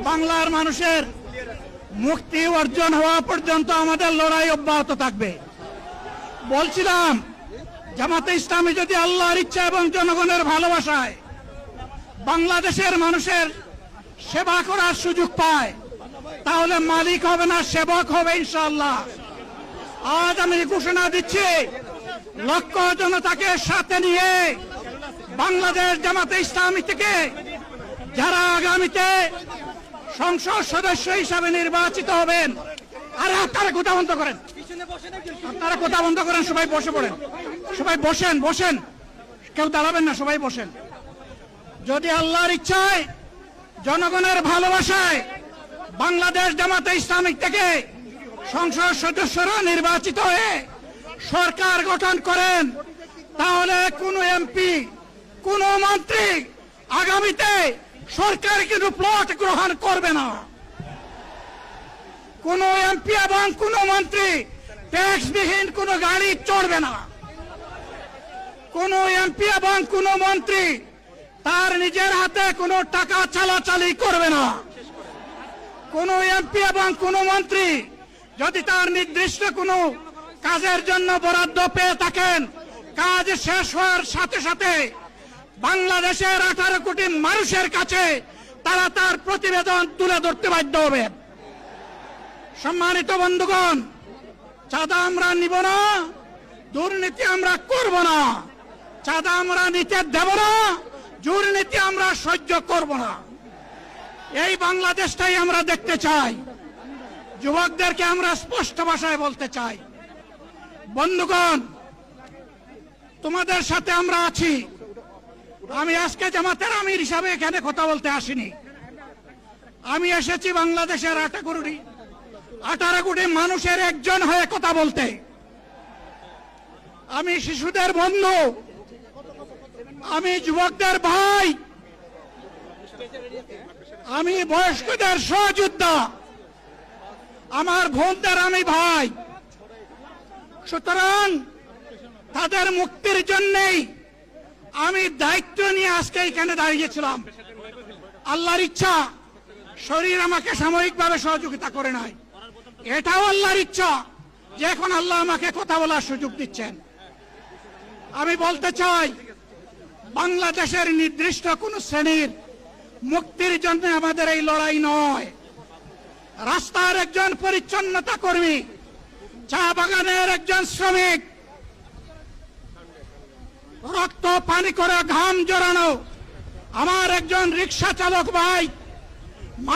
বাংলার মানুষের মুক্তি অর্জন হওয়া পর্যন্ত আমাদের লড়াই অব্যাহত থাকবে। বলছিলাম, জামাতে ইসলামী যদি আল্লাহর ইচ্ছা এবং জনগণের ভালোবাসায় বাংলাদেশের মানুষের সেবা করার সুযোগ পায়, তাহলে মালিক হবে না, সেবক হবে ইনশাআল্লাহ। আজ আমি ঘোষণা দিচ্ছি, লক্ষ জনতাকে সাথে নিয়ে বাংলাদেশ জামাতে ইসলামী থেকে যারা আগামীতে সংসদ সদস্য হিসাবে নির্বাচিত হবেন, আরে আপনারা কথা বন্ধ করেন, আপনারা কথা বন্ধ করেন, সবাই বসে পড়েন, সবাই বসেন, বসেন, কেউ দাঁড়াবেন না, সবাই বসেন। যদি আল্লাহর ইচ্ছায় জনগণের ভালোবাসায় বাংলাদেশ জামাতে ইসলামী থেকে সংসদ সদস্যরা নির্বাচিত হয়ে সরকার গঠন করেন, তাহলে কোন এমপি, কোন মন্ত্রী আগামীতে সরকার কিন্তু প্লট গ্রহণ করবে না। কোন এমপি এবং কোন মন্ত্রী ট্যাক্সবিহীন কোন গাড়ি চড়বে না। কোন এমপি এবং কোন মন্ত্রী তার নিজের হাতে কোনো টাকা চালাচালি করবে না। কোন এমপি এবং কোন মন্ত্রী যদি তার নির্দিষ্ট কোনো কাজের জন্য বরাদ্দ পেয়ে থাকেন, কাজ শেষ হওয়ার সাথে সাথে বাংলাদেশের 18 কোটি মানুষের কাছে তারা তার প্রতিবেদন তুলে ধরতে বাধ্য হবে। সম্মানিত বন্ধুগণ, চাঁদা আমরা নিব না, দুর্নীতি আমরা করব না, চাঁদা আমরা নিতে দেব না, দুর্নীতি আমরা সহ্য করব না। এই বাংলাদেশটাই আমরা দেখতে চাই। যুবকদেরকে আমরা স্পষ্ট ভাষায় বলতে চাই, বন্ধুগণ, তোমাদের সাথে আমরা আছি। আমি আজকে জামাতের আমির হিসাবে এখানে কথা বলতে আসিনি। আমি এসেছি বাংলাদেশের 18 কোটি মানুষের একজন হয়ে কথা বলতে। আমি শিশুদের বন্ধু, আমি যুবকদের ভাই, আমি বয়স্কদের সহযোদ্ধা, আমার বোনদের আমি ভাই। সুতরাং তাদের মুক্তির জন্যই আমি দায়িত্ব নিয়ে আজকে এখানে দাঁড়িয়েছিলাম। আল্লাহর ইচ্ছা, শরীর আমাকে সাময়িকভাবে সহযোগিতা করে নাই, এটাও আল্লাহর ইচ্ছা যে এখন আল্লাহ আমাকে কথা বলার সুযোগ দিচ্ছেন। আমি বলতে চাই, বাংলাদেশের নির্দিষ্ট কোন শ্রেণীর মুক্তির জন্য আমাদের এই লড়াই নয়। রাস্তার একজন পরিচ্ছন্নতা কর্মী, চা বাগানের একজন শ্রমিক, রক্ত পানি করে ঘাম জড়ানো আমার একজন রিক্সা চালক ভাই,